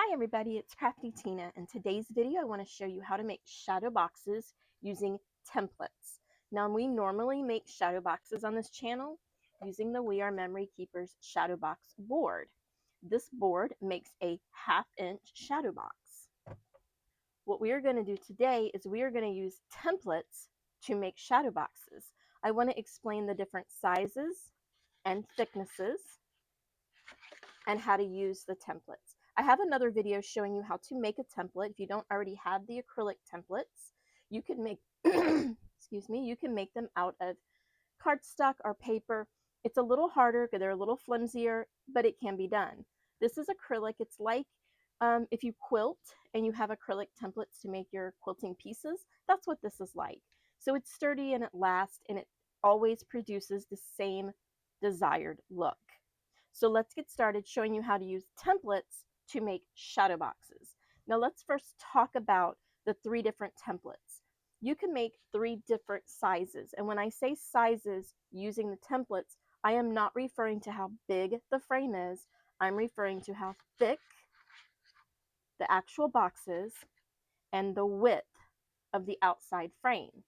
Hi everybody, it's Crafty Tina. In today's video, I want to show you how to make shadow boxes using templates. Now, we normally make shadow boxes on this channel using the We Are Memory Keepers shadow box board. This board makes a 1/2 inch shadow box. What we are going to do today is we are going to use templates to make shadow boxes. I want to explain the different sizes and thicknesses and how to use the templates. I have another video showing you how to make a template. If you don't already have the acrylic templates, you can make excuse me, you can make them out of cardstock or paper. It's a little harder because they're a little flimsier, but it can be done. This is acrylic. It's like if you quilt and you have acrylic templates to make your quilting pieces, that's what this is like. So it's sturdy and it lasts and it always produces the same desired look. So let's get started showing you how to use templates to make shadow boxes. Now let's first talk about the 3 different templates. You can make 3 different sizes. And when I say sizes using the templates, I am not referring to how big the frame is. I'm referring to how thick the actual box is and the width of the outside frame.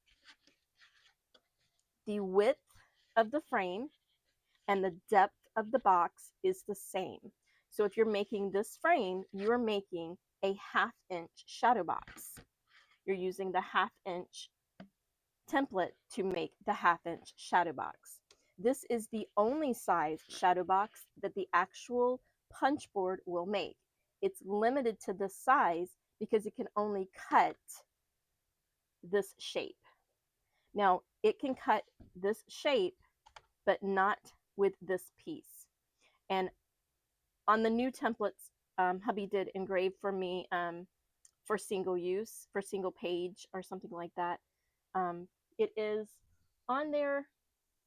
The width of the frame and the depth of the box is the same. So if you're making this frame, you're making a 1/2 inch shadow box. You're using the 1/2 inch template to make the 1/2 inch shadow box. This is the only size shadow box that the actual punch board will make. It's limited to this size because it can only cut this shape. Now, it can cut this shape, but not with this piece. And on the new templates, hubby did engrave for me for single use, for single page or something like that. It is on there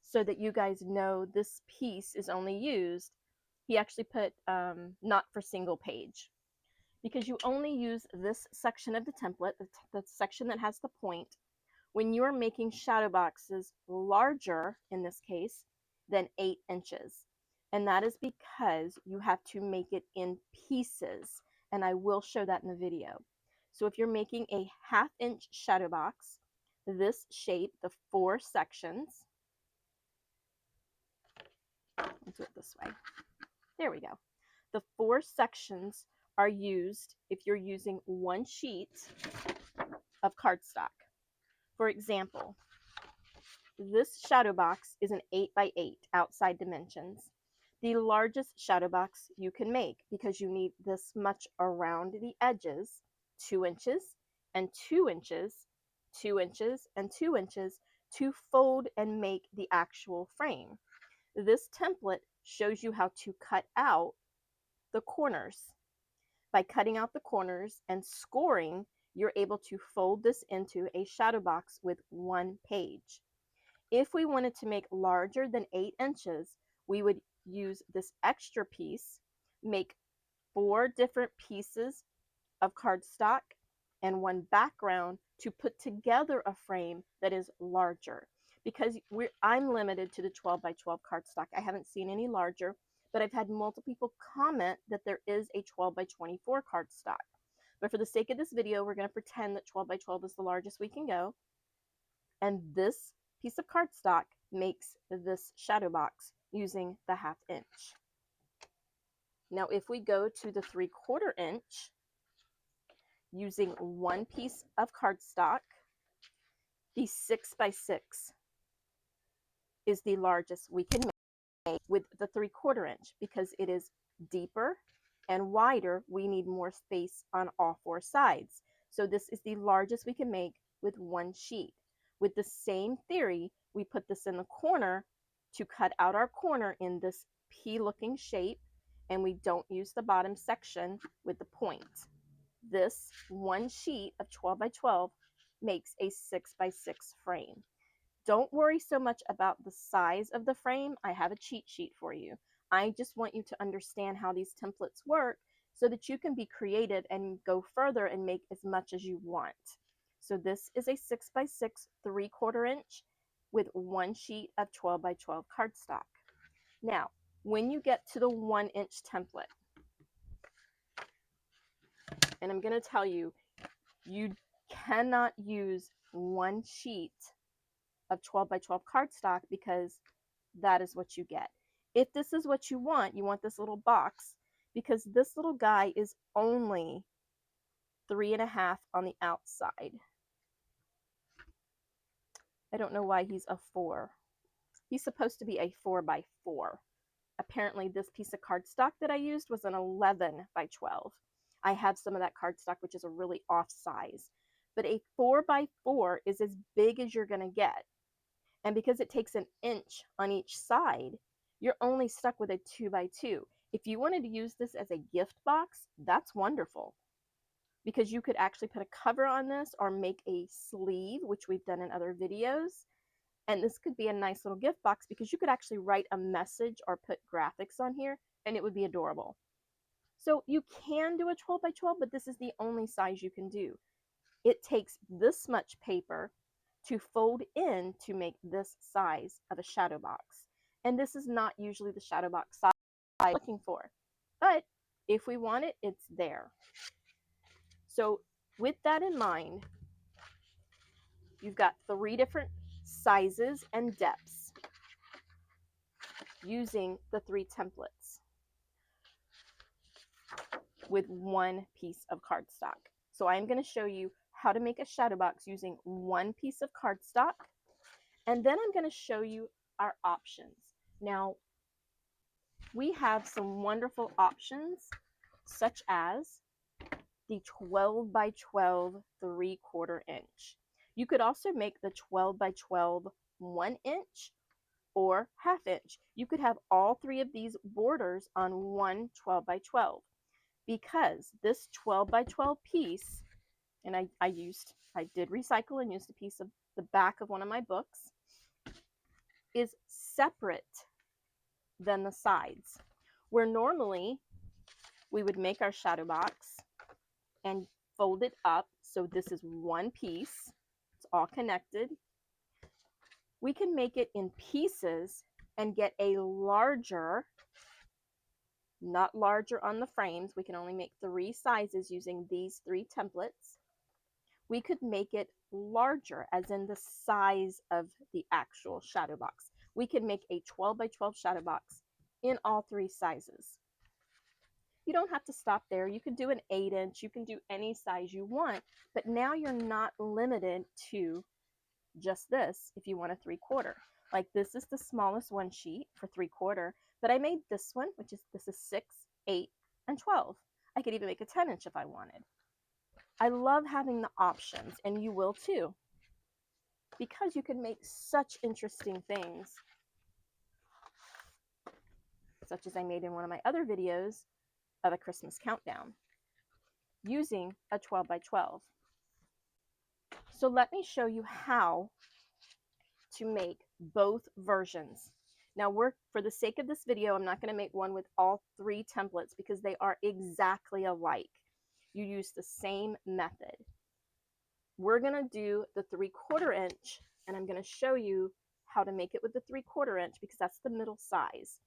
so that you guys know this piece is only used. He actually put not for single page, because you only use this section of the template, the section that has the point, when you are making shadow boxes larger, in this case, than 8 inches. And that is because you have to make it in pieces. And I will show that in the video. So if you're making a 1/2 inch shadow box, this shape, the 4 sections, let's do it this way. There we go. The 4 sections are used if you're using 1 sheet of cardstock. For example, this shadow box is an 8x8 outside dimensions. The largest shadow box you can make, because you need this much around the edges, 2 inches and 2 inches, 2 inches and 2 inches to fold and make the actual frame. This template shows you how to cut out the corners. By cutting out the corners and scoring, you're able to fold this into a shadow box with 1 page. If we wanted to make larger than 8 inches, we would use this extra piece, make 4 different pieces of cardstock and 1 background to put together a frame that is larger. Because I'm limited to the 12x12 cardstock. I haven't seen any larger, but I've had multiple people comment that there is a 12x24 cardstock. But for the sake of this video, we're going to pretend that 12x12 is the largest we can go. And this piece of cardstock makes this shadow box using the 1/2 inch. Now, if we go to the 3/4 inch, using 1 piece of cardstock, the 6x6 is the largest we can make with the 3/4 inch, because it is deeper and wider. We need more space on all 4 sides. So this is the largest we can make with 1 sheet. With the same theory, we put this in the corner to cut out our corner in this P-looking shape, and we don't use the bottom section with the point. This 1 sheet of 12x12 makes a 6x6 frame. Don't worry so much about the size of the frame. I have a cheat sheet for you. I just want you to understand how these templates work so that you can be creative and go further and make as much as you want. So this is a 6x6 3/4 inch with 1 sheet of 12x12 cardstock. Now, when you get to the 1 inch template, And I'm going to tell you, you cannot use one sheet of 12 by 12 cardstock because that is what you get. If this is what you want this little box, because this little guy is only 3.5 on the outside. I don't know why he's a 4. He's supposed to be a 4 by 4. Apparently this piece of cardstock that I used was an 11 by 12. I have some of that cardstock, which is a really off size. But a 4 by 4 is as big as you're going to get. And because it takes an inch on each side, you're only stuck with a 2 by 2. If you wanted to use this as a gift box, that's wonderful. Because you could actually put a cover on this or make a sleeve, which we've done in other videos. And this could be a nice little gift box because you could actually write a message or put graphics on here and it would be adorable. So you can do a 12 by 12, but this is the only size you can do. It takes this much paper to fold in to make this size of a shadow box. And this is not usually the shadow box size I'm looking for. But if we want it, it's there. So with that in mind, you've got 3 different sizes and depths using the 3 templates with one piece of cardstock. So I'm going to show you how to make a shadow box using one piece of cardstock, and then I'm going to show you our options. Now, we have some wonderful options such as the 12 by 12 3/4 inch. You could also make the 12 by 12 1 inch or 1/2 inch. You could have all 3 of these borders on one 12 by 12 because this 12 by 12 piece, and I did recycle and used a piece of the back of one of my books, is separate than the sides. Where normally we would make our shadow box and fold it up so this is one piece, it's all connected. We can make it in pieces and get a larger, not larger on the frames. We can only make 3 sizes using these 3 templates. We could make it larger, as in the size of the actual shadow box. We can make a 12 by 12 shadow box in all 3 sizes. You don't have to stop there. You can do an 8 inch, you can do any size you want, but now you're not limited to just this if you want a 3/4. Like this is the smallest one sheet for 3/4, but I made this one, this is 6, 8, and 12. I could even make a 10 inch if I wanted. I love having the options, and you will too, because you can make such interesting things, such as I made in one of my other videos of a Christmas countdown using a 12 by 12. So let me show you how to make both versions. Now for the sake of this video, I'm not going to make one with all 3 templates because they are exactly alike. You use the same method. We're going to do the 3/4 inch, and I'm going to show you how to make it with the 3/4 inch because that's the middle size.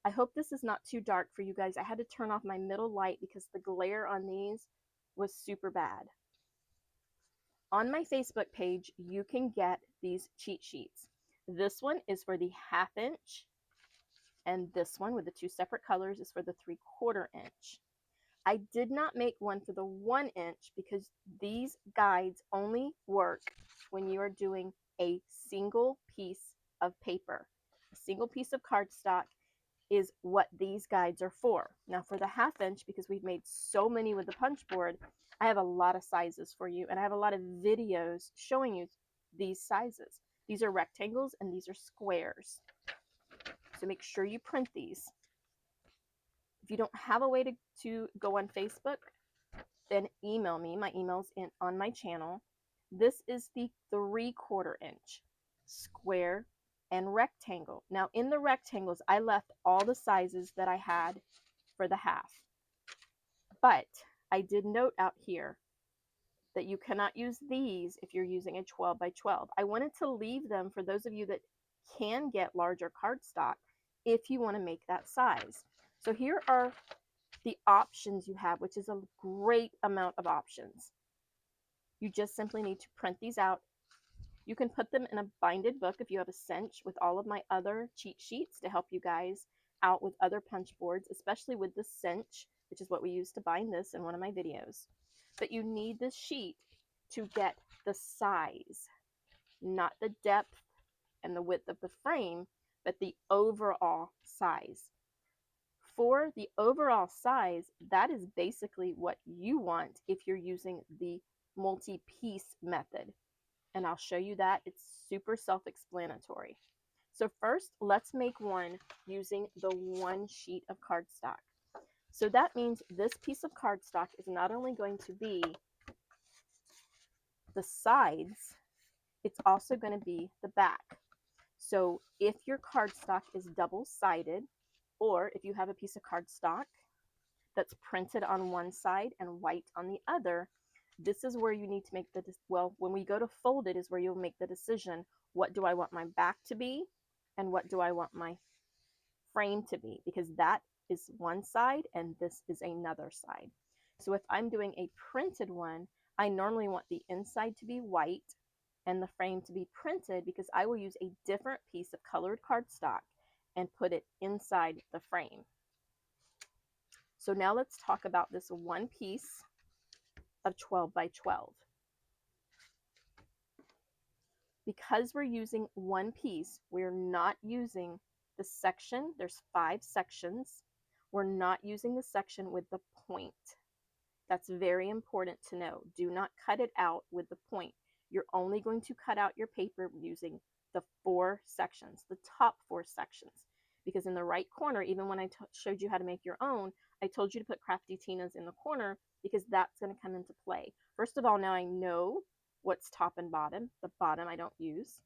I hope this is not too dark for you guys. I had to turn off my middle light because the glare on these was super bad. On my Facebook page, you can get these cheat sheets. This one is for the 1/2 inch, and this one with the 2 separate colors is for the 3/4 inch. I did not make one for the 1 inch because these guides only work when you are doing a single piece of paper. A single piece of cardstock is what these guides are for. Now for the 1/2 inch, because we've made so many with the punch board, I have a lot of sizes for you, and I have a lot of videos showing you these sizes. These are rectangles and these are squares. So make sure you print these. If you don't have a way to go on Facebook, then email me. My email's on my channel. This is the 3/4 inch square and rectangle. Now in the rectangles, I left all the sizes that I had for the 1/2. But I did note out here that you cannot use these if you're using a 12 by 12. I wanted to leave them for those of you that can get larger cardstock if you want to make that size. So here are the options you have, which is a great amount of options. You just simply need to print these out. You can put them in a binded book if you have a cinch with all of my other cheat sheets to help you guys out with other punch boards, especially with the cinch, which is what we use to bind this in one of my videos. But you need this sheet to get the size, not the depth and the width of the frame, but the overall size. For the overall size, that is basically what you want if you're using the multi-piece method. And I'll show you that. It's super self-explanatory. So first, let's make one using the one sheet of cardstock. So that means this piece of cardstock is not only going to be the sides, it's also going to be the back. So if your cardstock is double-sided, or if you have a piece of cardstock that's printed on one side and white on the other, this is where you need to make the, well, when we go to fold it is where you'll make the decision, what do I want my back to be and what do I want my frame to be, because that is one side and this is another side. So if I'm doing a printed one, I normally want the inside to be white and the frame to be printed, because I will use a different piece of colored cardstock and put it inside the frame. So now let's talk about this one piece of 12 by 12. Because we're using one piece, we're not using the section. There's 5 sections. We're not using the section with the point. That's very important to know. Do not cut it out with the point. You're only going to cut out your paper using the 4 sections, the top 4 sections. Because in the right corner, even when I showed you how to make your own, I told you to put craftytinas in the corner because that's going to come into play. First of all, now I know what's top and bottom. The bottom I don't use,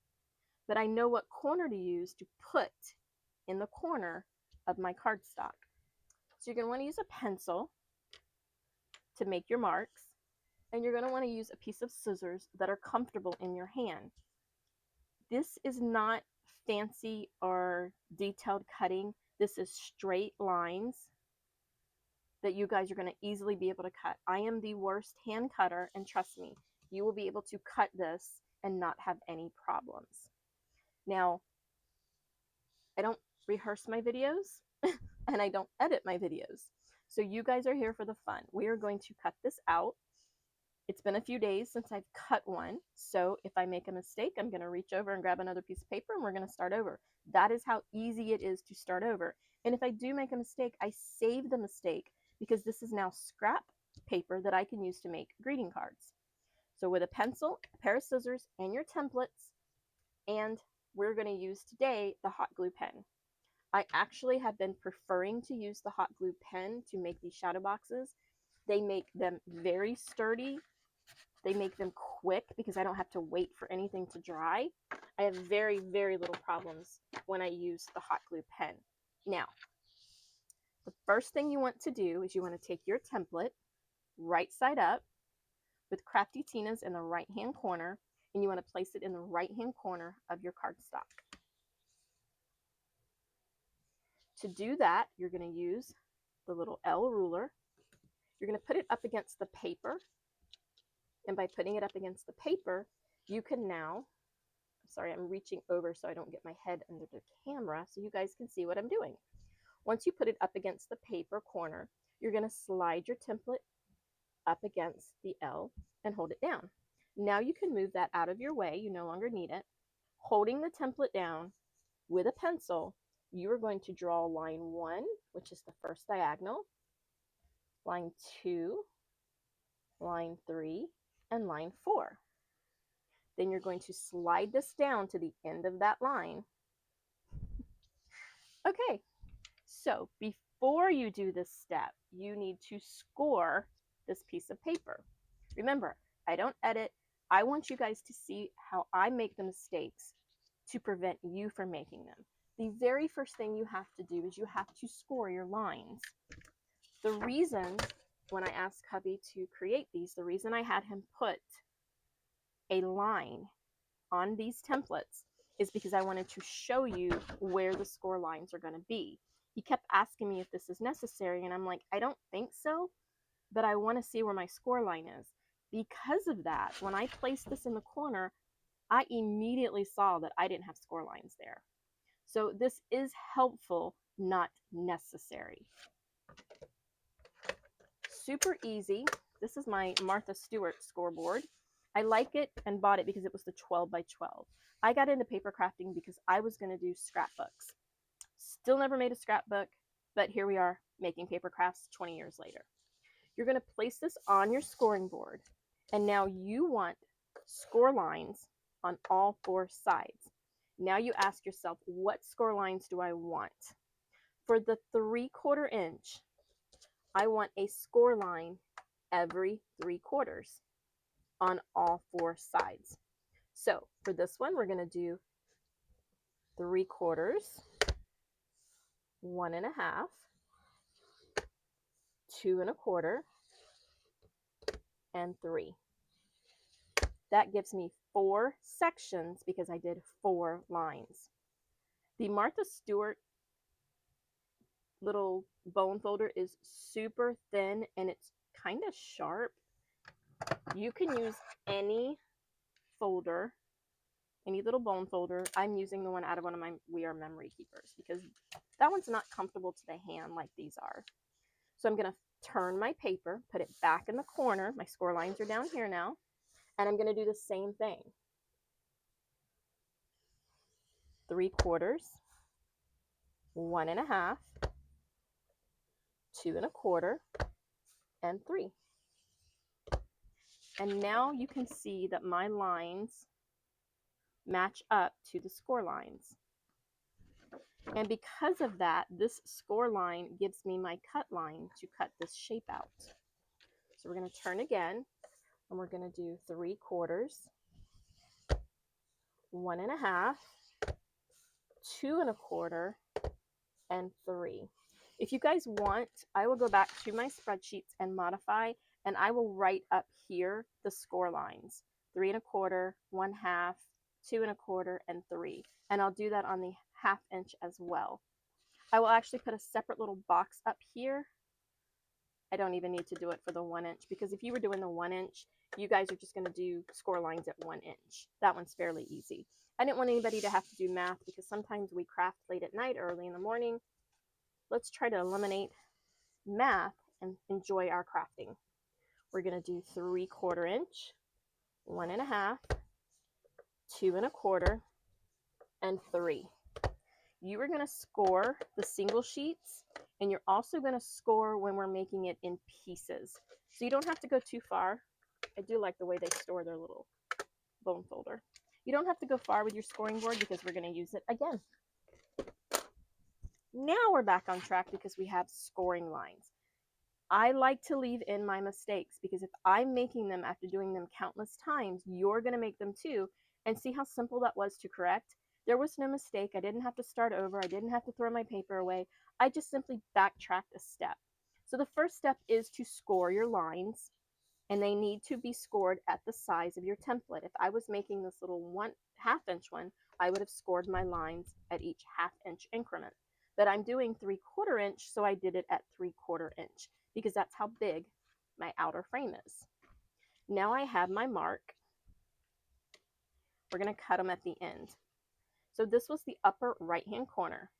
but I know what corner to use to put in the corner of my cardstock. So you're going to want to use a pencil to make your marks, and you're going to want to use a piece of scissors that are comfortable in your hand. This is not fancy or detailed cutting. This is straight lines that you guys are going to easily be able to cut. I am the worst hand cutter, and trust me, you will be able to cut this and not have any problems. Now, I don't rehearse my videos and I don't edit my videos. So you guys are here for the fun. We are going to cut this out. It's been a few days since I've cut one, so if I make a mistake, I'm going to reach over and grab another piece of paper and we're going to start over. That is how easy it is to start over. And if I do make a mistake, I save the mistake because this is now scrap paper that I can use to make greeting cards. So with a pencil, a pair of scissors, and your templates, and we're going to use today the hot glue pen. I actually have been preferring to use the hot glue pen to make these shadow boxes. They make them very sturdy. They make them quick because I don't have to wait for anything to dry. I have very, very little problems when I use the hot glue pen. Now, the first thing you want to do is you want to take your template right side up with craftytinas in the right hand corner, and you want to place it in the right hand corner of your cardstock. To do that, you're going to use the little L ruler. You're going to put it up against the paper, and by putting it up against the paper, you can now, sorry, I'm reaching over so I don't get my head under the camera so you guys can see what I'm doing. Once you put it up against the paper corner, you're going to slide your template up against the L and hold it down. Now you can move that out of your way. You no longer need it. Holding the template down with a pencil, you are going to draw line 1, which is the first diagonal, line 2, line 3, and line 4. Then you're going to slide this down to the end of that line. Okay, so before you do this step, you need to score this piece of paper. Remember, I don't edit. I want you guys to see how I make the mistakes to prevent you from making them. The very first thing you have to do is you have to score your lines. The reason, when I asked hubby to create these, the reason I had him put a line on these templates is because I wanted to show you where the score lines are going to be. He kept asking me if this is necessary, and I'm like, I don't think so, but I want to see where my score line is. Because of that, when I placed this in the corner, I immediately saw that I didn't have score lines there. So this is helpful, not necessary. Super easy. This is my Martha Stewart scoreboard. I like it and bought it because it was the 12 by 12. I got into paper crafting because I was going to do scrapbooks. Still never made a scrapbook, but here we are making paper crafts 20 years later. You're going to place this on your scoring board, and now you want score lines on all 4 sides. Now you ask yourself, what score lines do I want? For the 3/4 inch, I want a score line every 3/4 on all 4 sides. So for this one, we're going to do 3/4, 1 1/2, 2 1/4, and 3. That gives me 4 sections because I did 4 lines. The Martha Stewart little bone folder is super thin and it's kind of sharp. You can use any folder, any little bone folder. I'm using the one out of one of my We Are Memory Keepers because that one's not comfortable to the hand like these are. So I'm going to turn my paper, put it back in the corner. My score lines are down here now. And I'm going to do the same thing. 3/4, 1 1/2, 2 1/4, and 3. And now you can see that my lines match up to the score lines. And because of that, this score line gives me my cut line to cut this shape out. So we're going to turn again, and we're going to do 3/4, 1 1/2, 2 1/4, and 3. If you guys want, I will go back to my spreadsheets and modify, and I will write up here the score lines: 3 1/4, 1/2, 2 1/4, and 3. And I'll do that on the 1/2 inch as well. I will actually put a separate little box up here. I don't even need to do it for the 1 inch because if you were doing the 1 inch, you guys are just going to do score lines at 1 inch. That one's fairly easy. I didn't want anybody to have to do math because sometimes we craft late at night, early in the morning. Let's try to eliminate math and enjoy our crafting. We're going to do 3/4 inch, 1 1/2, 2 1/4, and 3. You are going to score the single sheets, and you're also going to score when we're making it in pieces. So you don't have to go too far. I do like the way they store their little bone folder. You don't have to go far with your scoring board because we're going to use it again. Now we're back on track because we have scoring lines. I like to leave in my mistakes because if I'm making them after doing them countless times, you're going to make them too. And see how simple that was to correct? There was no mistake. I didn't have to start over. I didn't have to throw my paper away. I just simply backtracked a step. So the first step is to score your lines, and they need to be scored at the size of your template. If I was making this little 1/2 inch one, I would have scored my lines at each 1/2 inch increment. But I'm doing 3/4 inch, so I did it at 3/4 inch because that's how big my outer frame is. Now I have my mark. We're going to cut them at the end. So this was the upper right-hand corner.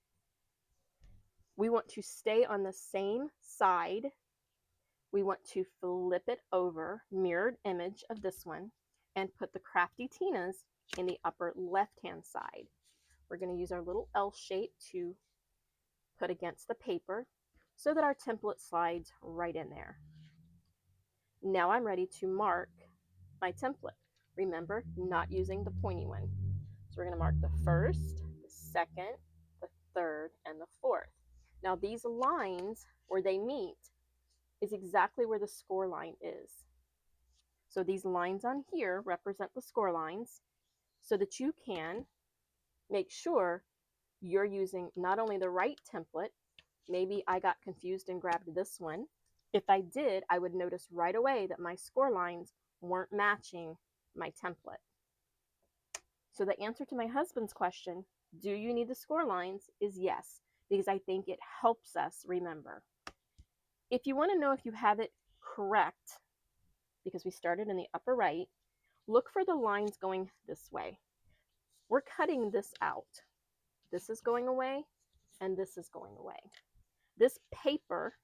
We want to stay on the same side. We want to flip it over, mirrored image of this one, and put the craftytinas in the upper left-hand side. We're going to use our little L shape to put against the paper so that our template slides right in there. Now I'm ready to mark my template. Remember, not using the pointy one. So we're going to mark the first, the second, the third, and the fourth. Now these lines where they meet is exactly where the score line is. So these lines on here represent the score lines so that you can make sure you're using not only the right template, maybe I got confused and grabbed this one. If I did, I would notice right away that my score lines weren't matching my template. So the answer to my husband's question, do you need the score lines, is yes. because I think it helps us remember. If you want to know if you have it correct, because we started in the upper right, look for the lines going this way. We're cutting this out. This is going away, and this is going away. This paper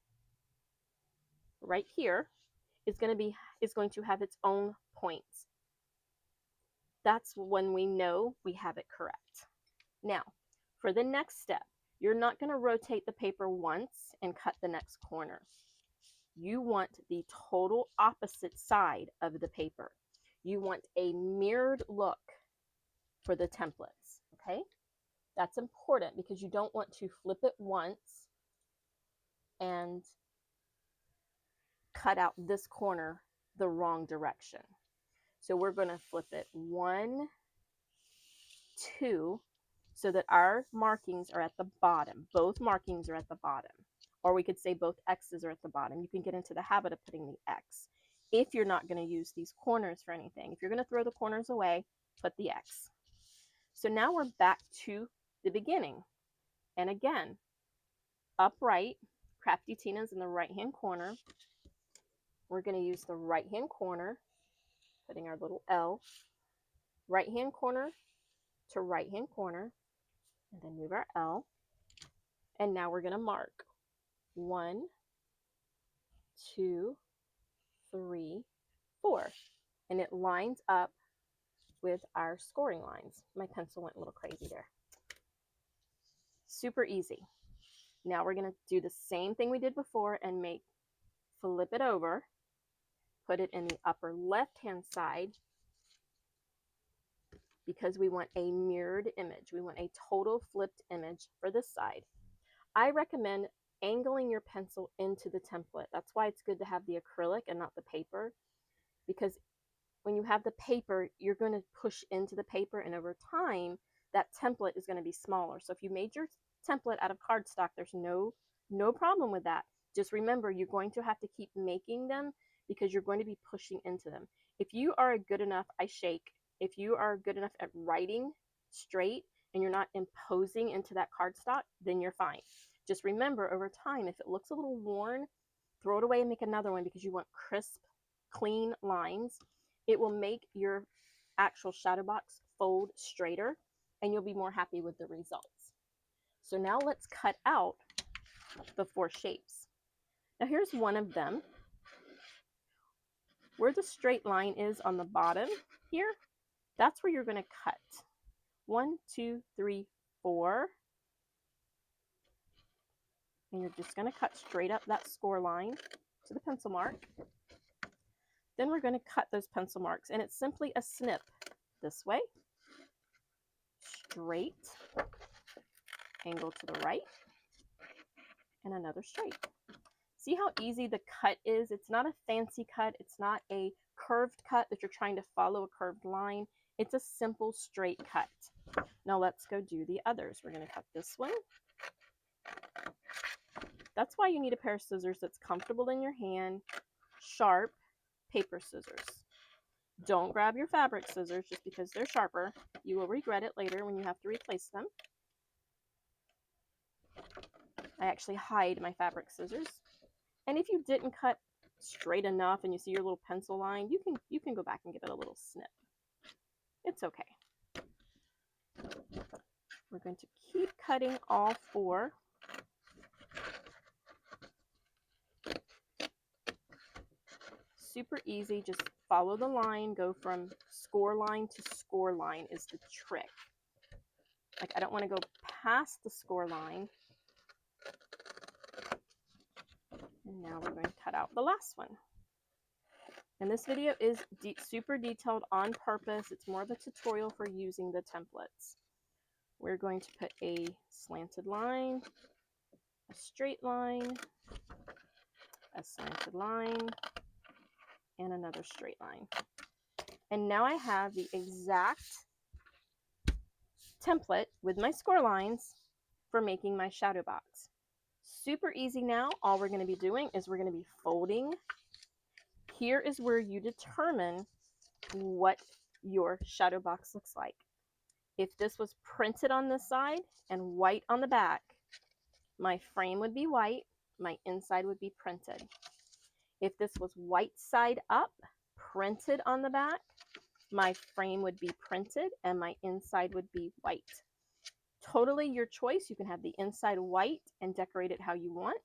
right here is going to have its own points. That's when we know we have it correct. Now, for the next step, you're not going to rotate the paper once and cut the next corner. You want the total opposite side of the paper. You want a mirrored look for the templates, okay? That's important because you don't want to flip it once and cut out this corner the wrong direction. So we're going to flip it 1, 2, so that our markings are at the bottom. Both markings are at the bottom. Or we could say both X's are at the bottom. You can get into the habit of putting the X if you're not going to use these corners for anything. If you're going to throw the corners away, put the X. So now we're back to the beginning. And again, upright, Crafty Tina's in the right-hand corner. We're going to use the right-hand corner, putting our little L, right-hand corner to right-hand corner, and then move our L. And now we're going to mark 1, 2, 3, 4. And it lines up with our scoring lines. My pencil went a little crazy there. Super easy. Now we're going to do the same thing we did before and flip it over, put it in the upper left-hand side, because we want a mirrored image. We want a total flipped image for this side. I recommend angling your pencil into the template. That's why it's good to have the acrylic and not the paper, because when you have the paper, you're going to push into the paper, and over time, that template is going to be smaller. So if you made your template out of cardstock, there's no problem with that. Just remember, you're going to have to keep making them because you're going to be pushing into them. If you are good enough, if you are good enough at writing straight and you're not imposing into that cardstock, then you're fine. Just remember, over time, if it looks a little worn, throw it away and make another one, because you want crisp, clean lines. It will make your actual shadow box fold straighter, and you'll be more happy with the results. So now let's cut out the 4 shapes. Now here's one of them. Where the straight line is on the bottom here, that's where you're going to cut. 1, 2, 3, 4. And you're just going to cut straight up that score line to the pencil mark. Then we're going to cut those pencil marks, and it's simply a snip this way, straight, angle to the right, and another straight. See how easy the cut is? It's not a fancy cut. It's not a curved cut that you're trying to follow a curved line. It's a simple straight cut. Now let's go do the others. We're going to cut this one. That's why you need a pair of scissors that's comfortable in your hand, sharp paper scissors. Don't grab your fabric scissors just because they're sharper. You will regret it later when you have to replace them. I actually hide my fabric scissors. And if you didn't cut straight enough and you see your little pencil line, you can go back and give it a little snip. It's okay. We're going to keep cutting all 4. Super easy. Just follow the line. Go from score line to score line is the trick. Like, I don't want to go past the score line. And now we're going to cut out the last one. And this video is super detailed on purpose. It's more of a tutorial for using the templates. We're going to put a slanted line, a straight line, a slanted line, and another straight line. And now I have the exact template with my score lines for making my shadow box. Super easy now. All we're going to be doing is we're going to be folding. Here is where you determine what your shadow box looks like. If this was printed on this side and white on the back, My frame would be white, my inside would be printed. If this was white side up, printed on the back, my frame would be printed and my inside would be white. Totally your choice. You can have the inside white and decorate it how you want,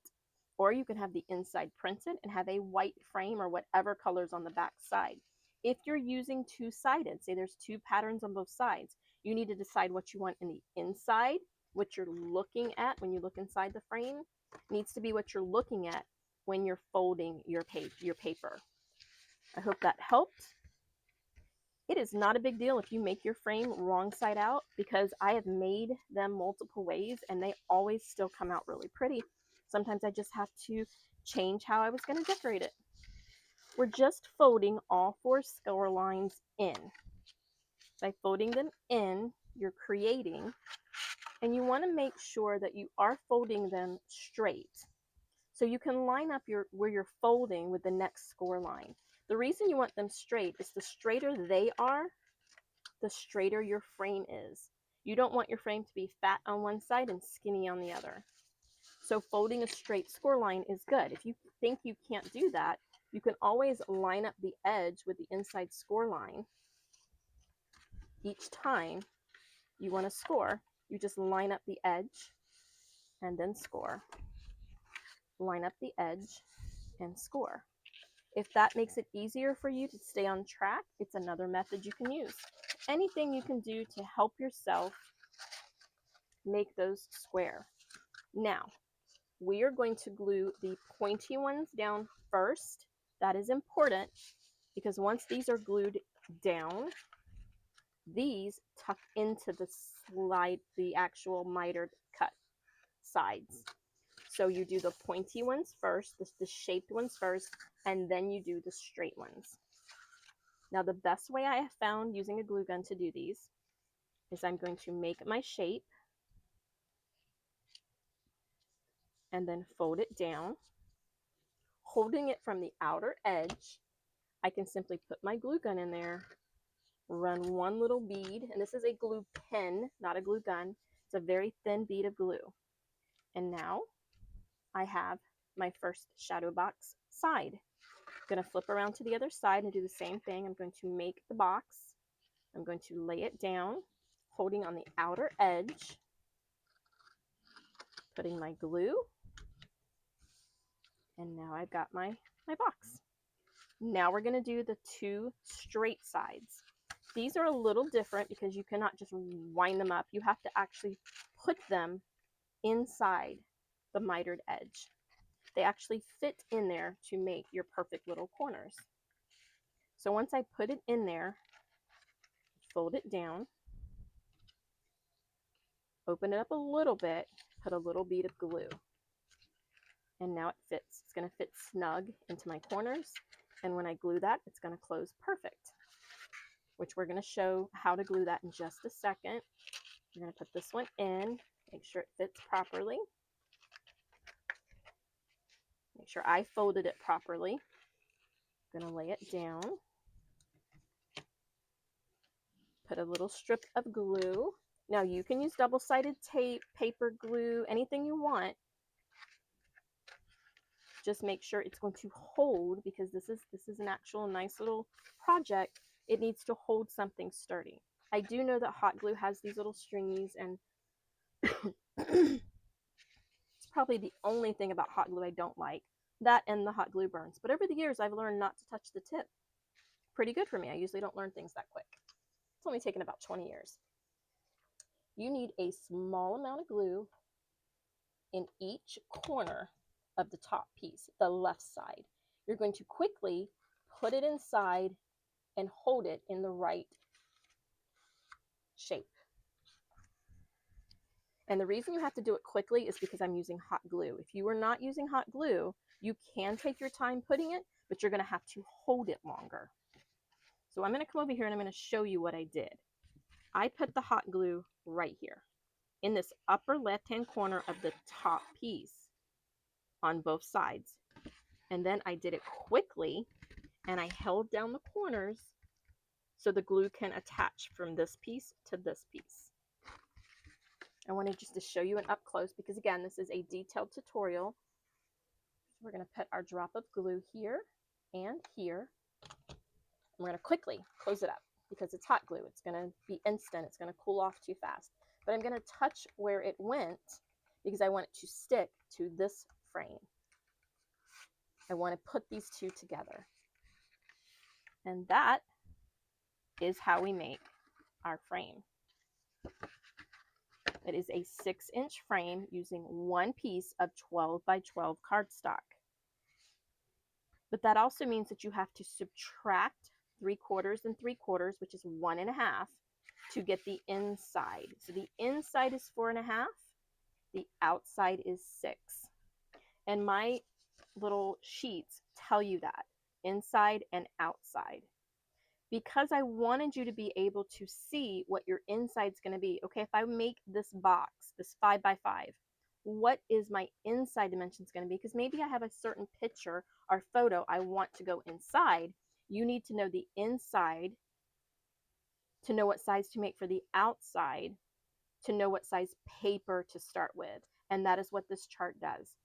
or you can have the inside printed and have a white frame or whatever colors on the back side. If you're using two-sided, say there's two patterns on both sides, you need to decide what you want in the inside, what you're looking at when you look inside the frame needs to be what you're looking at when you're folding your paper. I hope that helped. It is not a big deal if you make your frame wrong side out, because I have made them multiple ways and they always still come out really pretty. Sometimes I just have to change how I was going to decorate it. We're just folding all four score lines in. By folding them in, you're creating, and you want to make sure that you are folding them straight. So you can line up where you're folding with the next score line. The reason you want them straight is the straighter they are, the straighter your frame is. You don't want your frame to be fat on one side and skinny on the other. So folding a straight score line is good. If you think you can't do that, you can always line up the edge with the inside score line. Each time you want to score, you just line up the edge and then score. Line up the edge and score. If that makes it easier for you to stay on track, it's another method you can use. Anything you can do to help yourself make those square. Now, we are going to glue the pointy ones down first. That is important because once these are glued down, these tuck into the actual mitered cut sides. So you do the pointy ones first, the shaped ones first, and then you do the straight ones. Now, the best way I have found using a glue gun to do these is I'm going to make my shape and then fold it down. Holding it from the outer edge, I can simply put my glue gun in there, run one little bead, and this is a glue pen, not a glue gun. It's a very thin bead of glue. And now I have my first shadow box side. I'm going to flip around to the other side and do the same thing. I'm going to make the box. I'm going to lay it down, holding on the outer edge, putting my glue, and now I've got my box. Now we're going to do the two straight sides. These are a little different because you cannot just wind them up. You have to actually put them inside the mitered edge. They actually fit in there to make your perfect little corners. So once I put it in there, fold it down, open it up a little bit, put a little bead of glue. And now it fits. It's going to fit snug into my corners. And when I glue that, it's going to close perfect, which we're going to show how to glue that in just a second. We're going to put this one in, make sure it fits properly. Make sure I folded it properly. I'm going to lay it down. Put a little strip of glue. Now you can use double-sided tape, paper glue, anything you want. Just make sure it's going to hold, because this is an actual nice little project. It needs to hold something sturdy. I do know that hot glue has these little stringies, and it's probably the only thing about hot glue I don't like. That and the hot glue burns. But over the years, I've learned not to touch the tip. Pretty good for me. I usually don't learn things that quick. It's only taken about 20 years. You need a small amount of glue in each corner of the top piece, the left side. You're going to quickly put it inside and hold it in the right shape. And the reason you have to do it quickly is because I'm using hot glue. If you are not using hot glue, you can take your time putting it, but you're going to have to hold it longer. So I'm going to come over here and I'm going to show you what I did. I put the hot glue right here in this upper left-hand corner of the top piece on both sides. And then I did it quickly and I held down the corners so the glue can attach from this piece to this piece. I wanted just to show you an up close because again, this is a detailed tutorial. We're going to put our drop of glue here and here. We're going to quickly close it up because it's hot glue. It's going to be instant. It's going to cool off too fast. But I'm going to touch where it went because I want it to stick to this frame. I want to put these two together. And that is how we make our frame. It is a 6-inch frame using one piece of 12 by 12 cardstock. But that also means that you have to subtract 3/4 and 3/4, which is 1.5, to get the inside. So the inside is 4.5, the outside is 6. And my little sheets tell you that, inside and outside. Because I wanted you to be able to see what your inside's going to be. Okay, if I make this box, this 5 by 5, what is my inside dimensions going to be? Because maybe I have a certain picture or photo I want to go inside. You need to know the inside to know what size to make for the outside, to know what size paper to start with. And that is what this chart does.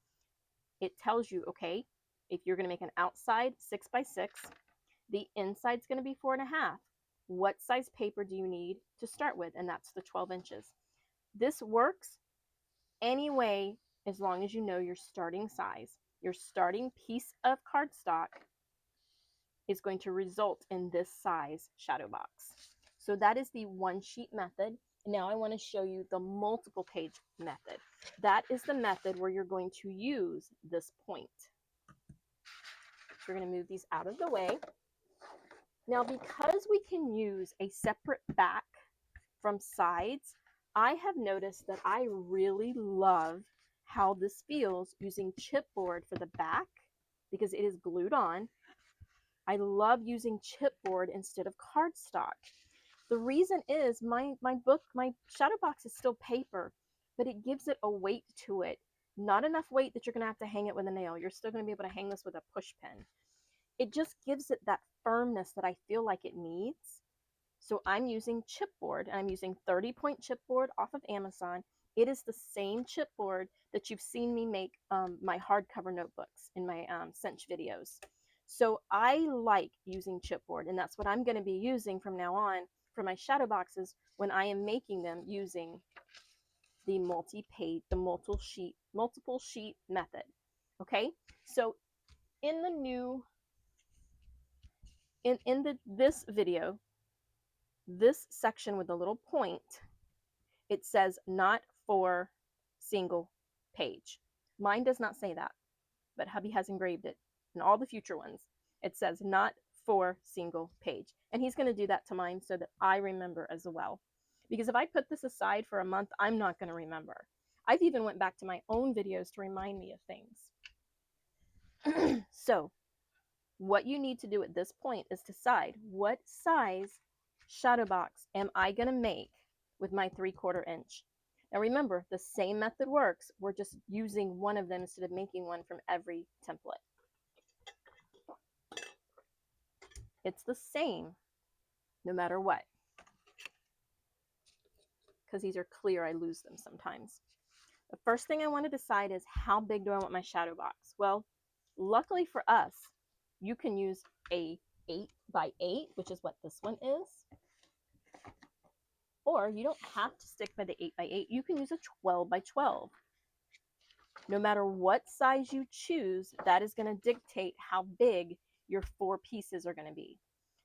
It tells you, okay, if you're going to make an outside 6 by 6, the inside's going to be 4.5. What size paper do you need to start with? And that's the 12 inches. This works anyway as long as you know your starting size. Your starting piece of cardstock is going to result in this size shadow box. So that is the one sheet method. Now I want to show you the multiple page method. That is the method where you're going to use this point. So we're going to move these out of the way. Now, because we can use a separate back from sides, I have noticed that I really love how this feels using chipboard for the back because it is glued on. I love using chipboard instead of cardstock. The reason is my shadow box is still paper, but it gives it a weight to it. Not enough weight that you're going to have to hang it with a nail. You're still going to be able to hang this with a push pin. It just gives it that firmness that I feel like it needs. So I'm using chipboard, and I'm using 30-point chipboard off of Amazon. It is the same chipboard that you've seen me make my hardcover notebooks in my cinch videos. So I like using chipboard, and that's what I'm going to be using from now on for my shadow boxes when I am making them using the multiple sheet method. Okay, so in the new this video, this section with the little point, it says not for single page. Mine does not say that, but hubby has engraved it. In all the future ones, it says not for single page. And he's going to do that to mine so that I remember as well. Because if I put this aside for a month, I'm not going to remember. I've even went back to my own videos to remind me of things. So what you need to do at this point is decide what size shadow box am I going to make with my 3/4 inch. Now remember, the same method works. We're just using one of them instead of making one from every template. It's the same no matter what. Because these are clear, I lose them sometimes. The first thing I want to decide is how big do I want my shadow box? Well, luckily for us, you can use a 8 by 8, which is what this one is. Or you don't have to stick by the 8 by 8. You can use a 12 by 12. No matter what size you choose, that is going to dictate how big your 4 pieces are going to be.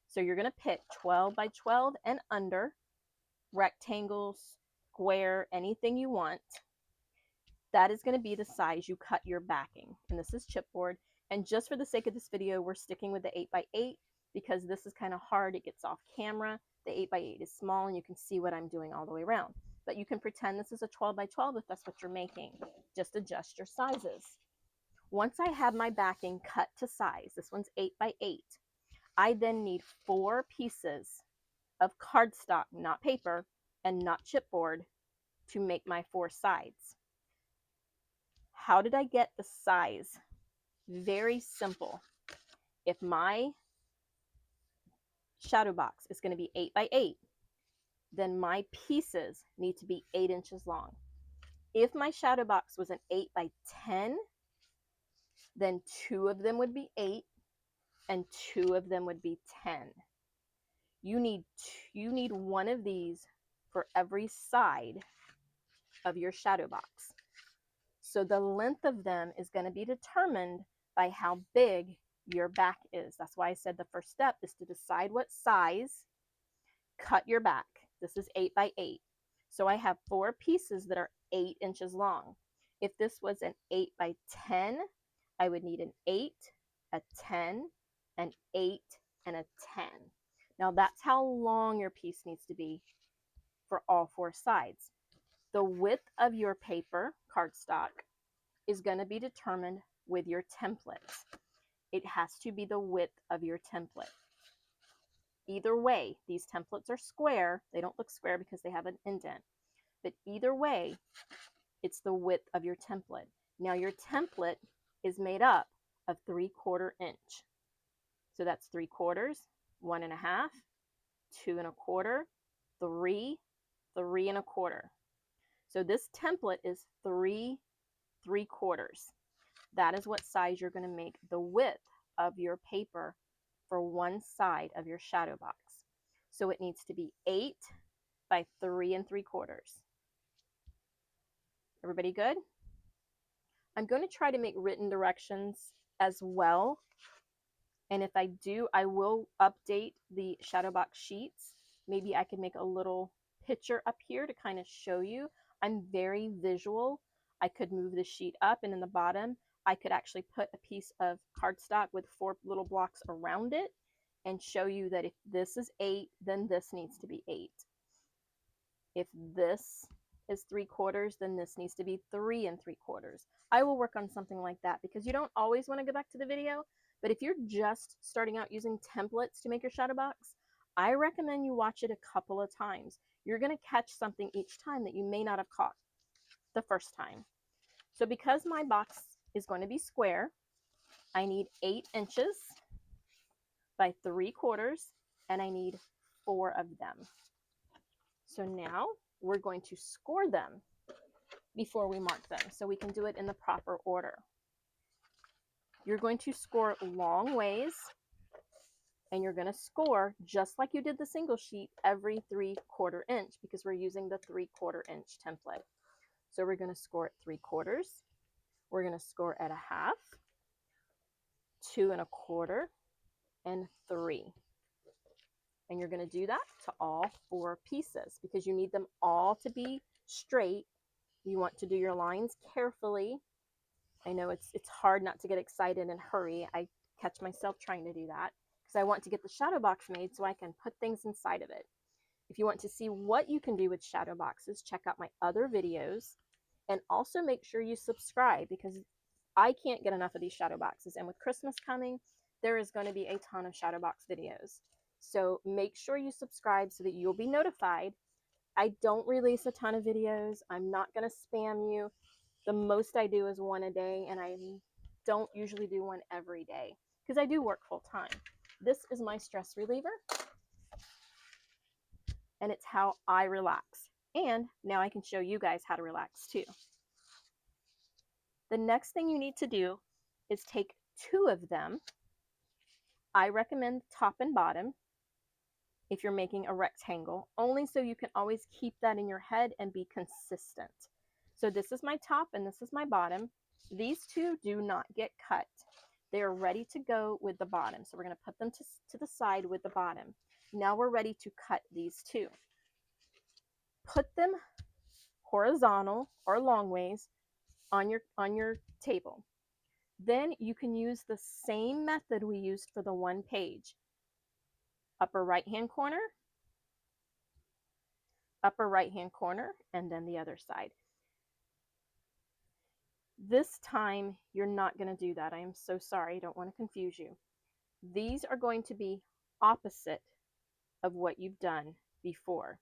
So you're going to pick 12 by 12 and under, rectangles, square, anything you want. That is going to be the size you cut your backing. And this is chipboard. And just for the sake of this video, we're sticking with the 8 by 8 because this is kind of hard. It gets off camera. The 8 by 8 is small and you can see what I'm doing all the way around. But you can pretend this is a 12 by 12 if that's what you're making. Just adjust your sizes. Once I have my backing cut to size, this one's 8 by 8, I then need 4 pieces of cardstock, not paper and not chipboard, to make my 4 sides. How did I get the size? Very simple. If my shadow box is going to be 8 by 8, then my pieces need to be 8 inches long. If my shadow box was an 8 by 10, then 2 of them would be 8 and 2 of them would be 10. You need one of these for every side of your shadow box. So the length of them is going to be determined by how big your back is. That's why I said the first step is to decide what size, cut your back. This is 8 by 8. So I have 4 pieces that are 8 inches long. If this was an 8 by 10, I would need an 8, a 10, an 8, and a 10. Now that's how long your piece needs to be for all 4 sides. The width of your paper, cardstock, is going to be determined with your template. It has to be the width of your template. Either way, these templates are square. They don't look square because they have an indent. But either way, it's the width of your template. Now your template is made up of 3/4 inch. So that's 3/4, 1 1/2, 2 1/4, 3, 3 1/4. So this template is 3 3/4. That is what size you're going to make the width of your paper for one side of your shadow box. So it needs to be 8 by 3 3/4. Everybody good? I'm going to try to make written directions as well. And if I do, I will update the shadow box sheets. Maybe I can make a little picture up here to kind of show you. I'm very visual. I could move the sheet up, and in the bottom, I could actually put a piece of cardstock with 4 little blocks around it and show you that if this is 8, then this needs to be 8. If this is 3/4, then this needs to be 3 3/4. I will work on something like that because you don't always want to go back to the video. But if you're just starting out using templates to make your shadow box, I recommend you watch it a couple of times. You're going to catch something each time that you may not have caught the first time. So because my box is going to be square, I need 8 inches by 3/4, and I need 4 of them. So now we're going to score them before we mark them so we can do it in the proper order. You're going to score long ways, and you're going to score just like you did the single sheet every 3/4 inch because we're using the 3/4 inch template. So we're going to score at 3/4, we're going to score at 1/2, 2 1/4, and 3. And you're going to do that to all 4 pieces because you need them all to be straight. You want to do your lines carefully. I know it's hard not to get excited and hurry. I catch myself trying to do that because I want to get the shadow box made so I can put things inside of it. If you want to see what you can do with shadow boxes, check out my other videos, and also make sure you subscribe because I can't get enough of these shadow boxes. And with Christmas coming, there is going to be a ton of shadow box videos. So make sure you subscribe so that you'll be notified. I don't release a ton of videos. I'm not going to spam you. The most I do is 1 a day, and I don't usually do 1 every day because I do work full time. This is my stress reliever, and it's how I relax. And now I can show you guys how to relax too. The next thing you need to do is take 2 of them. I recommend top and bottom if you're making a rectangle, only so you can always keep that in your head and be consistent. So this is my top and this is my bottom. These 2 do not get cut. They are ready to go with the bottom. So we're going to put them to the side with the bottom. Now we're ready to cut these 2. Put them horizontal or long ways on your table. Then you can use the same method we used for the one page. Upper right hand corner, and then the other side. This time, you're not going to do that. I am so sorry. I don't want to confuse you. These are going to be opposite of what you've done before.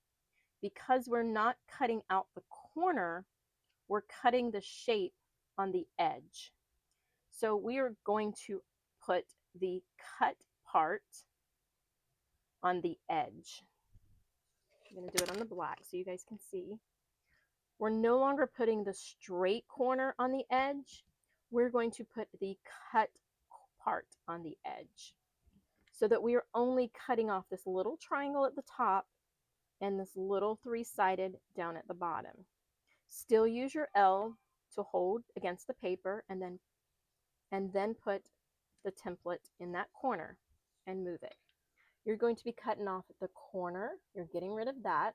Because we're not cutting out the corner, we're cutting the shape on the edge. So we are going to put the cut part on the edge. I'm going to do it on the black so you guys can see. we're no longer putting the straight corner on the edge. We're going to put the cut part on the edge so that we are only cutting off this little triangle at the top and this little three-sided down at the bottom. Still use your L to hold against the paper and then put the template in that corner and move it. You're going to be cutting off the corner, you're getting rid of that,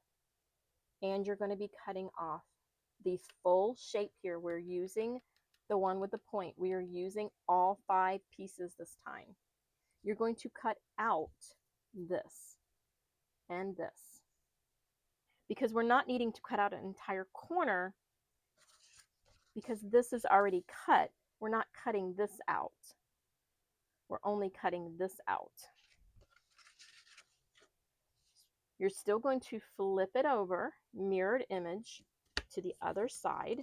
and you're going to be cutting off the full shape here. We're using the one with the point. We are using all 5 pieces this time. You're going to cut out this and this because we're not needing to cut out an entire corner because this is already cut. We're not cutting this out. We're only cutting this out. You're still going to flip it over, mirrored image, to the other side,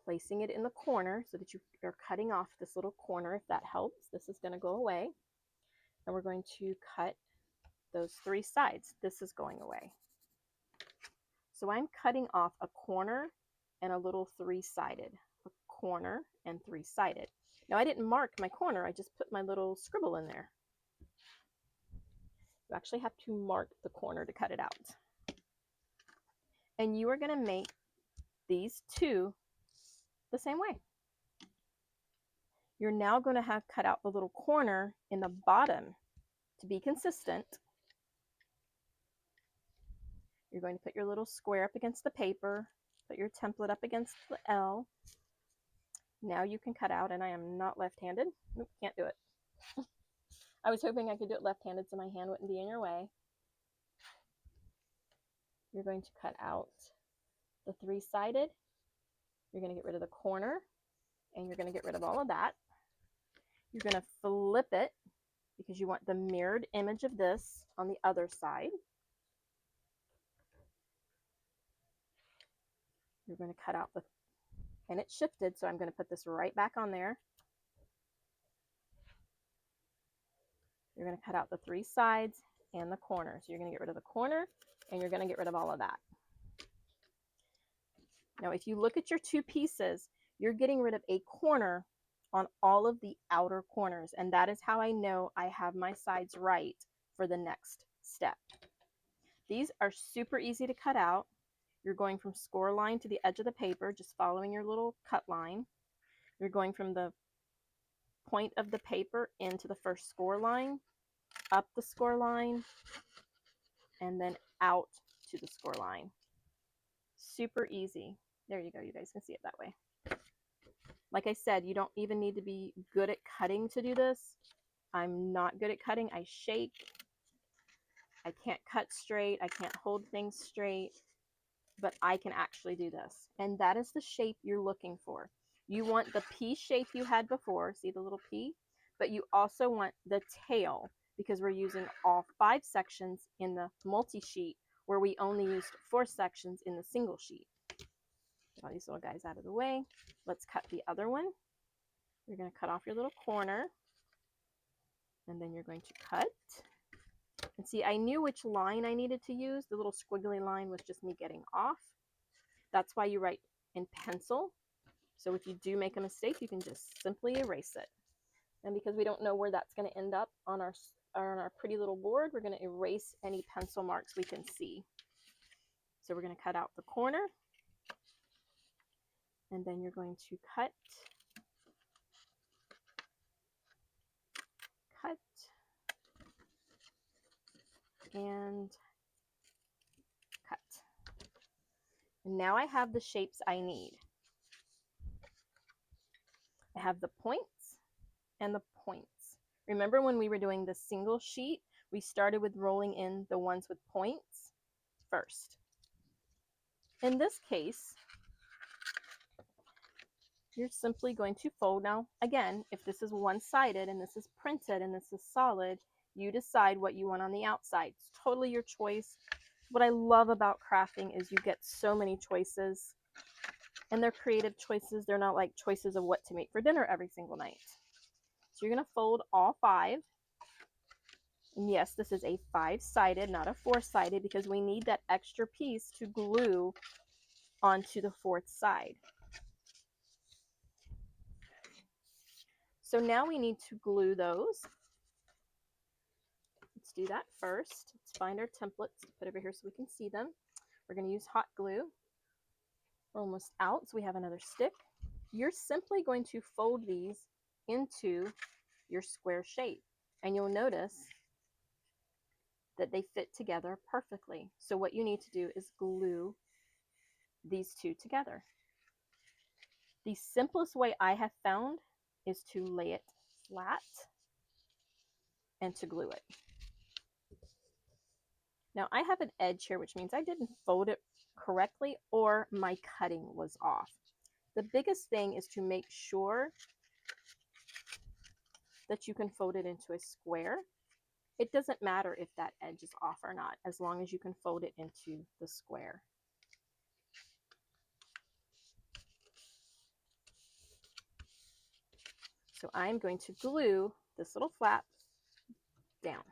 placing it in the corner so that you are cutting off this little corner, if that helps. This is going to go away. And we're going to cut those 3 sides. This is going away. So I'm cutting off a corner and a little 3-sided, a corner and 3-sided. Now I didn't mark my corner, I just put my little scribble in there. You actually have to mark the corner to cut it out. And you are going to make these 2 the same way. You're now going to have cut out the little corner in the bottom to be consistent. You're going to put your little square up against the paper, put your template up against the L. Now you can cut out, and I am not left-handed. Nope, can't do it. I was hoping I could do it left-handed so my hand wouldn't be in your way. You're going to cut out the 3-sided. You're going to get rid of the corner, and you're going to get rid of all of that. You're going to flip it because you want the mirrored image of this on the other side. You're going to cut out the, and it shifted, so I'm going to put this right back on there. You're going to cut out the 3 sides and the corner. So you're going to get rid of the corner, and you're going to get rid of all of that. Now, if you look at your 2 pieces, you're getting rid of a corner on all of the outer corners, and that is how I know I have my sides right for the next step. These are super easy to cut out. You're going from score line to the edge of the paper, just following your little cut line. You're going from the point of the paper into the first score line, up the score line, and then out to the score line. Super easy. There you go. You guys can see it that way. Like I said, you don't even need to be good at cutting to do this. I'm not good at cutting. I shake. I can't cut straight. I can't hold things straight. But I can actually do this. And that is the shape you're looking for. You want the pea shape you had before. See the little pea? But you also want the tail because we're using all 5 sections in the multi-sheet where we only used 4 sections in the single sheet. Get all these little guys out of the way. Let's cut the other one. You're going to cut off your little corner. And then you're going to cut. And see, I knew which line I needed to use. The little squiggly line was just me getting off. That's why you write in pencil. So if you do make a mistake, you can just simply erase it. And because we don't know where that's going to end up on our pretty little board, we're going to erase any pencil marks we can see. So we're going to cut out the corner. And then you're going to cut, and cut. And now I have the shapes I need. I have the points and the points. Remember when we were doing the single sheet, we started with rolling in the ones with points first. In this case, you're simply going to fold. Now, again, if this is one-sided and this is printed and this is solid, you decide what you want on the outside. It's totally your choice. What I love about crafting is you get so many choices, and they're creative choices. They're not like choices of what to make for dinner every single night. So you're going to fold all 5. And yes, this is a 5-sided, not a 4-sided, because we need that extra piece to glue onto the 4th side. So now we need to glue those. Let's do that first. Let's find our templates to put over here so we can see them. We're going to use hot glue. We're almost out, so we have another stick. You're simply going to fold these into your square shape, and you'll notice that they fit together perfectly. So what you need to do is glue these two together. The simplest way I have found is to lay it flat and to glue it. Now I have an edge here, which means I didn't fold it correctly or my cutting was off. The biggest thing is to make sure that you can fold it into a square. It doesn't matter if that edge is off or not, as long as you can fold it into the square. So I'm going to glue this little flap down.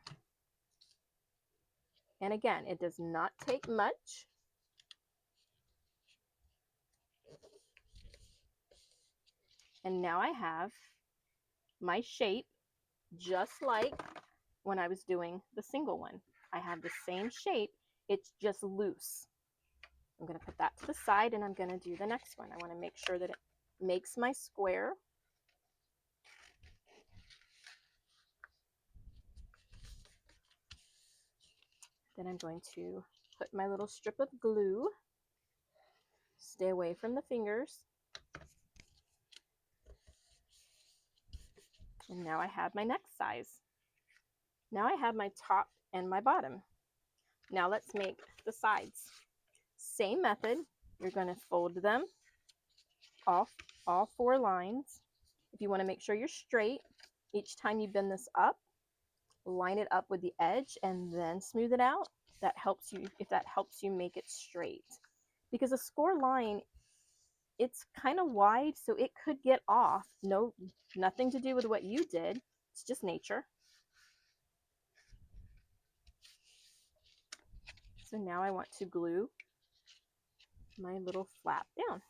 And again, it does not take much. And now I have my shape just like when I was doing the single one. I have the same shape, it's just loose. I'm going to put that to the side and I'm going to do the next one. I want to make sure that it makes my square. Then I'm going to put my little strip of glue. Stay away from the fingers. And now I have my next size. Now I have my top and my bottom. Now let's make the sides. Same method. You're going to fold them off all 4 lines. If you want to make sure you're straight, each time you bend this up, line it up with the edge and then smooth it out. That helps you, if that helps you make it straight. Because a score line, it's kind of wide, so it could get off. No, nothing to do with what you did. It's just nature. So now I want to glue my little flap down.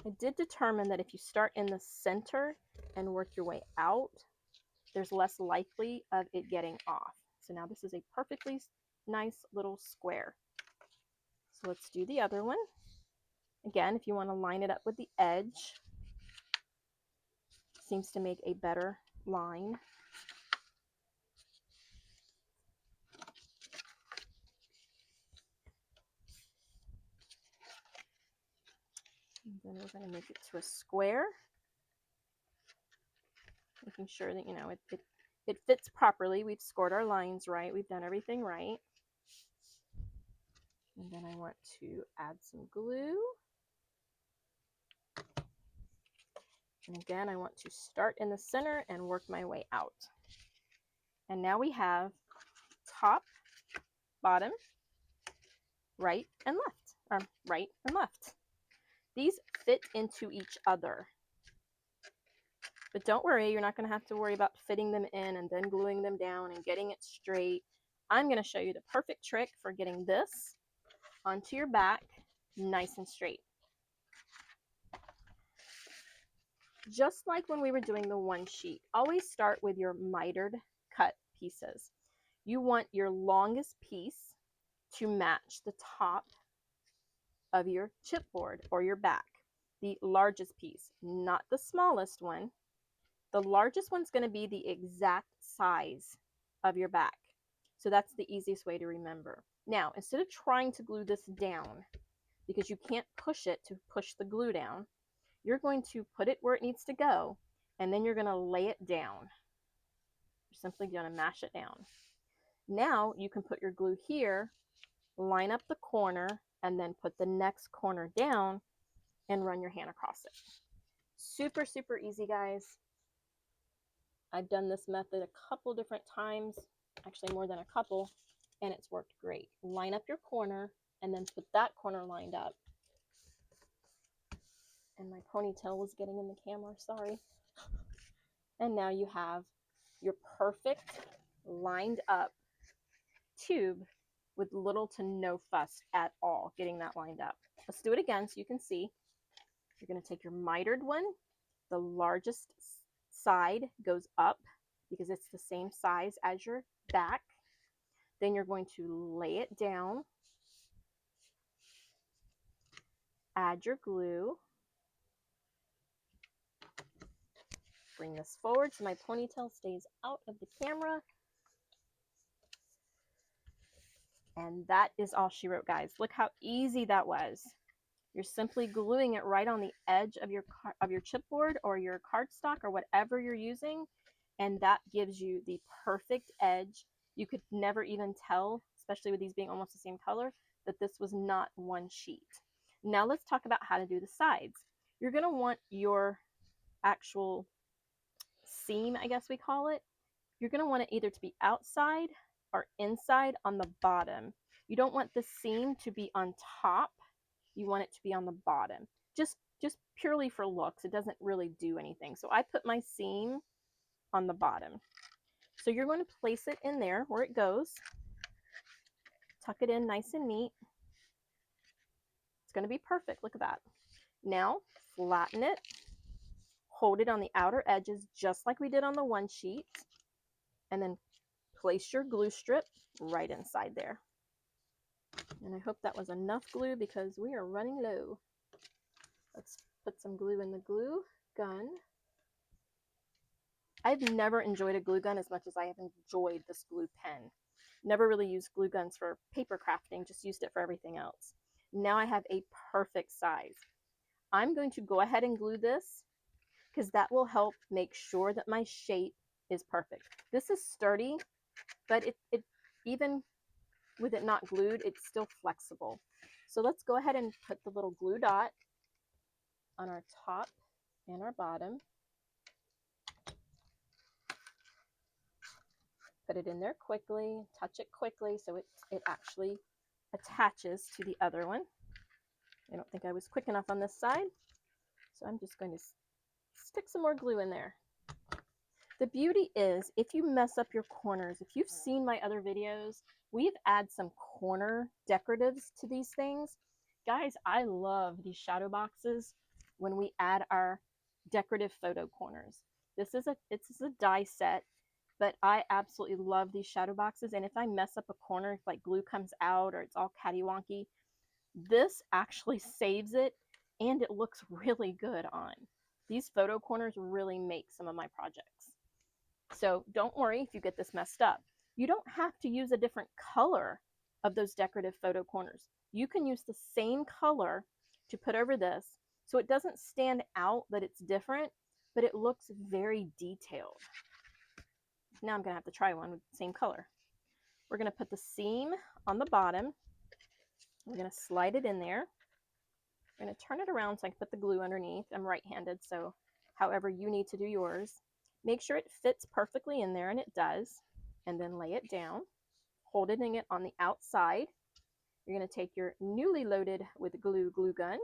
I did determine that if you start in the center and work your way out, there's less likely of it getting off. So now this is a perfectly nice little square. So let's do the other one. Again, if you want to line it up with the edge, seems to make a better line. And then we're going to make it to a square, making sure that, you know, it fits properly. We've scored our lines right. We've done everything right. And then I want to add some glue. And again, I want to start in the center and work my way out. And now we have top, bottom, right and left, or right and left. These fit into each other. But don't worry, you're not going to have to worry about fitting them in and then gluing them down and getting it straight. I'm going to show you the perfect trick for getting this onto your back nice and straight. Just like when we were doing the one sheet, always start with your mitered cut pieces. You want your longest piece to match the top of your chipboard or your back. The largest piece, not the smallest one. The largest one's going to be the exact size of your back. So that's the easiest way to remember. Now, instead of trying to glue this down, because you can't push it to push the glue down, you're going to put it where it needs to go, and then you're going to lay it down. You're simply going to mash it down. Now you can put your glue here, line up the corner, and then put the next corner down and run your hand across it. Super, super easy, guys. I've done this method a couple different times, actually more than a couple, and it's worked great. Line up your corner and then put that corner lined up. And my ponytail was getting in the camera, sorry. And now you have your perfect lined up tube with little to no fuss at all getting that lined up. Let's do it again so you can see. You're going to take your mitered one. The largest side goes up because it's the same size as your back. Then you're going to lay it down, add your glue, bring this forward so my ponytail stays out of the camera. And that is all she wrote, guys. Look how easy that was. You're simply gluing it right on the edge of your chipboard or your cardstock or whatever you're using, and that gives you the perfect edge. You could never even tell, especially with these being almost the same color, that this was not one sheet. Now let's talk about how to do the sides. You're going to want your actual seam, I guess we call it. You're going to want it either to be outside or inside on the bottom. You don't want the seam to be on top. You want it to be on the bottom. Just purely for looks. It doesn't really do anything. So I put my seam on the bottom. So you're going to place it in there where it goes. Tuck it in nice and neat. It's going to be perfect. Look at that. Now flatten it. Hold it on the outer edges just like we did on the one sheet. And then place your glue strip right inside there. And I hope that was enough glue because we are running low. Let's put some glue in the glue gun. I've never enjoyed a glue gun as much as I have enjoyed this glue pen. Never really used glue guns for paper crafting, just used it for everything else. Now I have a perfect size. I'm going to go ahead and glue this because that will help make sure that my shape is perfect. This is sturdy, but it even with it not glued, it's still flexible. So let's go ahead and put the little glue dot on our top and our bottom. Put it in there quickly, touch it quickly so it actually attaches to the other one. I don't think I was quick enough on this side, so I'm just going to stick some more glue in there. The beauty is, if you mess up your corners, if you've seen my other videos, we've added some corner decoratives to these things. Guys, I love these shadow boxes when we add our decorative photo corners. This is a die set, but I absolutely love these shadow boxes. And if I mess up a corner, if like glue comes out or it's all catty-wonky, this actually saves it and it looks really good on. These photo corners really make some of my projects. So don't worry if you get this messed up. You don't have to use a different color of those decorative photo corners. You can use the same color to put over this so it doesn't stand out that it's different, but it looks very detailed. Now I'm going to have to try one with the same color. We're going to put the seam on the bottom. We're going to slide it in there. I'm going to turn it around so I can put the glue underneath. I'm right-handed, so however you need to do yours. Make sure it fits perfectly in there, and it does. And then lay it down, holding it on the outside. You're going to take your newly loaded with glue gun,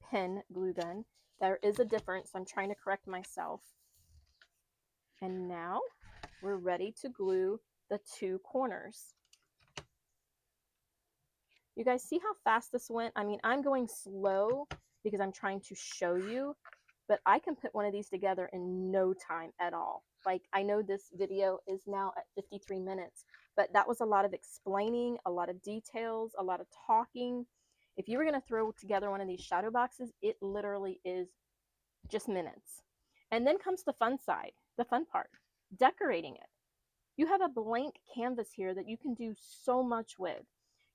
pen glue gun. There is a difference. I'm trying to correct myself. And now we're ready to glue the two corners. You guys see how fast this went? I mean, I'm going slow because I'm trying to show you, but I can put one of these together in no time at all. Like, I know this video is now at 53 minutes, but that was a lot of explaining, a lot of details, a lot of talking. If you were going to throw together one of these shadow boxes, it literally is just minutes. And then comes the fun side, the fun part, decorating it. You have a blank canvas here that you can do so much with.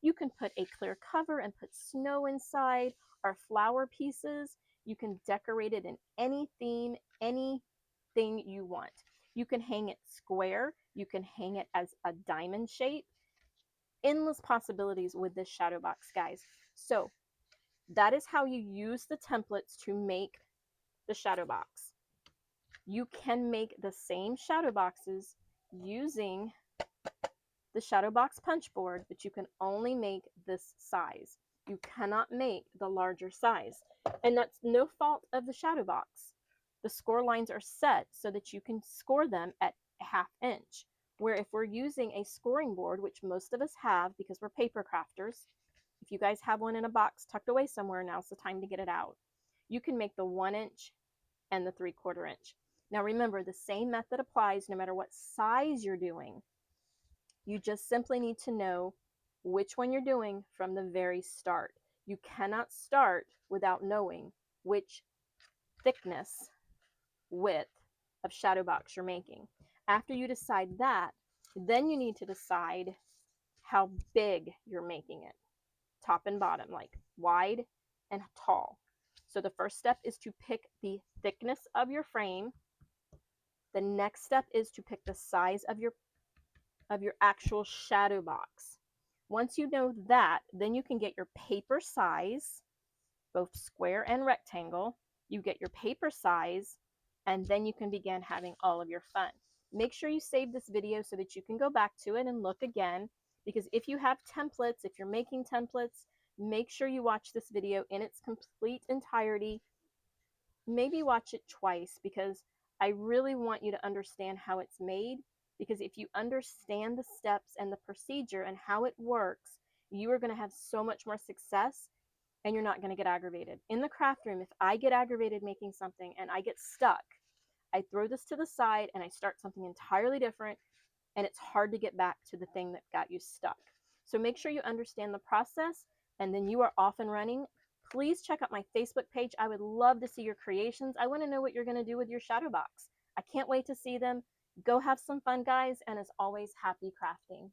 You can put a clear cover and put snow inside or flower pieces. You can decorate it in any theme, anything you want. You can hang it square. You can hang it as a diamond shape. Endless possibilities with this shadow box, guys. So that is how you use the templates to make the shadow box. You can make the same shadow boxes using the shadow box punch board, but you can only make this size. You cannot make the larger size. And that's no fault of the shadow box. the score lines are set so that you can score them at a ½ inch. Where if we're using a scoring board, which most of us have because we're paper crafters, if you guys have one in a box tucked away somewhere, now's the time to get it out. You can make the 1 inch and the 3/4 inch. Now remember, the same method applies no matter what size you're doing. You just simply need to know which one you're doing from the very start. You cannot start without knowing which thickness, width of shadow box you're making. After you decide that, then you need to decide how big you're making it, top and bottom, like wide and tall. So the first step is to pick the thickness of your frame. The next step is to pick the size of your actual shadow box. Once you know that, then you can get your paper size, both square and rectangle. You get your paper size, and then you can begin having all of your fun. Make sure you save this video so that you can go back to it and look again, because if you have templates, if you're making templates, make sure you watch this video in its complete entirety. Maybe watch it twice, because I really want you to understand how it's made, because if you understand the steps and the procedure and how it works, you are going to have so much more success and you're not going to get aggravated. In the craft room, if I get aggravated making something and I get stuck, I throw this to the side and I start something entirely different, and it's hard to get back to the thing that got you stuck. So make sure you understand the process, and then you are off and running. Please check out my Facebook page. I would love to see your creations. I want to know what you're going to do with your shadow box. I can't wait to see them. Go have some fun, guys, and as always, happy crafting.